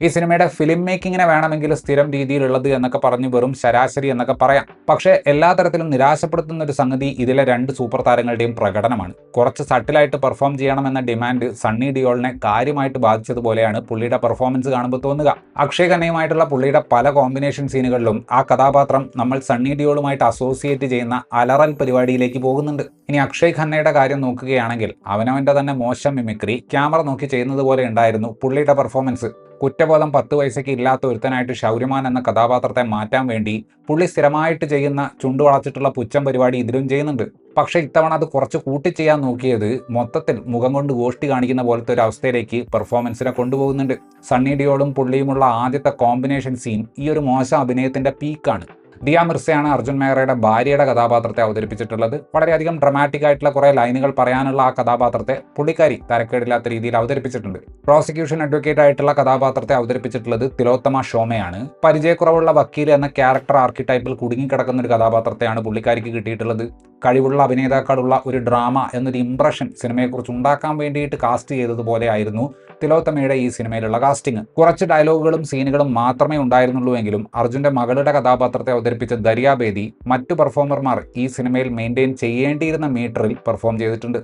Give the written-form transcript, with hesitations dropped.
ഈ സിനിമയുടെ ഫിലിം മേക്കിങ്ങിനെ വേണമെങ്കിൽ സ്ഥിരം രീതിയിലുള്ളത് എന്നൊക്കെ പറഞ്ഞ് വെറും ശരാശരി എന്നൊക്കെ പറയാം. പക്ഷേ എല്ലാ തരത്തിലും നിരാശപ്പെടുത്തുന്ന ഒരു സംഗതി ഇതിലെ 2 സൂപ്പർ താരങ്ങളുടെയും പ്രകടനമാണ്. കുറച്ച് സട്ടിലായിട്ട് പെർഫോം ചെയ്യണമെന്ന ഡിമാൻഡ് സണ്ണി ഡിയോളിനെ കാര്യമായിട്ട് ബാധിച്ചതുപോലെയാണ് പുള്ളിയുടെ പെർഫോമൻസ് കാണുമ്പോൾ തോന്നുക. അക്ഷയ് ഖന്നയുമായിട്ടുള്ള പുള്ളിയുടെ പല കോമ്പിനേഷൻ സീനുകളിലും ആ കഥാപാത്രം നമ്മൾ സണ്ണി ഡിയോളുമായിട്ട് അസോസിയേറ്റ് ചെയ്യുന്ന അലറൽ പരിപാടിയിലേക്ക് പോകുന്നുണ്ട്. ഇനി അക്ഷയ് ഖന്നയുടെ കാര്യം നോക്കുകയാണെങ്കിൽ അവനവന്റെ തന്നെ മോശം മിമിക്രി ക്യാമറ നോക്കി ചെയ്യുന്നത് പോലെ ഉണ്ടായിരുന്നു പുള്ളിയുടെ പെർഫോമൻസ്. കുറ്റബോധം 10 വയസ്സൊക്കെ ഇല്ലാത്ത ഒരുത്തനായിട്ട് ഷൗര്യമാൻ എന്ന കഥാപാത്രത്തെ മാറ്റാൻ വേണ്ടി പുള്ളി സ്ഥിരമായിട്ട് ചെയ്യുന്ന ചുണ്ടുവളച്ചിട്ടുള്ള പുച്ഛം പരിപാടി ഇതിലും ചെയ്യുന്നുണ്ട്. പക്ഷേ ഇത്തവണ അത് കുറച്ച് കൂട്ടി ചെയ്യാൻ നോക്കിയത് മൊത്തത്തിൽ മുഖം കൊണ്ട് ഗോഷ്ടി കാണിക്കുന്ന പോലത്തെ ഒരു അവസ്ഥയിലേക്ക് പെർഫോമൻസിനെ കൊണ്ടുപോകുന്നുണ്ട്. സണ്ണി ഡിയോളും പുള്ളിയുമുള്ള ആദ്യത്തെ കോമ്പിനേഷൻ സീൻ ഈ ഒരു മോശം അഭിനയത്തിന്റെ പീക്കാണ്. ദിയ മിർസയാണ് അർജുൻ മേഹ്റയുടെ ഭാര്യയുടെ കഥാപാത്രത്തെ അവതരിപ്പിച്ചിട്ടുള്ളത്. വളരെയധികം ഡ്രമാറ്റിക് ആയിട്ടുള്ള കുറേ ലൈനുകൾ പറയാനുള്ള ആ കഥാപാത്രത്തെ പുള്ളിക്കാരി തരക്കേടില്ലാത്ത രീതിയിൽ അവതരിപ്പിച്ചിട്ടുണ്ട്. പ്രോസിക്യൂഷൻ അഡ്വക്കേറ്റ് ആയിട്ടുള്ള കഥാപാത്രത്തെ അവതരിപ്പിച്ചിട്ടുള്ളത് തിലോത്തമ ഷോമയാണ്. പരിചയക്കുറവുള്ള വക്കീൽ എന്ന ക്യാരക്ടർ ആർക്കിടൈപ്പിൽ കുടുങ്ങിക്കിടക്കുന്ന ഒരു കഥാപാത്രത്തെയാണ് പുള്ളിക്കാരിക്ക് കിട്ടിയിട്ടുള്ളത്. കഴിവുള്ള അഭിനേതാക്കളുള്ള ഒരു ഡ്രാമ എന്നൊരു ഇംപ്രഷൻ സിനിമയെക്കുറിച്ച് ഉണ്ടാക്കാൻ വേണ്ടിയിട്ട് കാസ്റ്റ് ചെയ്തതുപോലെ ആയിരുന്നു തിലോത്തമയുടെ ഈ സിനിമയിലുള്ള കാസ്റ്റിംഗ്. കുറച്ച് ഡയലോഗുകളും സീനുകളും മാത്രമേ ഉണ്ടായിരുന്നുള്ളൂ എങ്കിലും അർജുന്റെ മകളുടെ കഥാപാത്രത്തെ അവതരിപ്പിച്ച ദരിയ ബേദി മറ്റു പെർഫോമർമാർ ഈ സിനിമയിൽ മെയിൻറ്റെയിൻ ചെയ്യേണ്ടിയിരുന്ന മീറ്ററിൽ പെർഫോം ചെയ്തിട്ടുണ്ട്.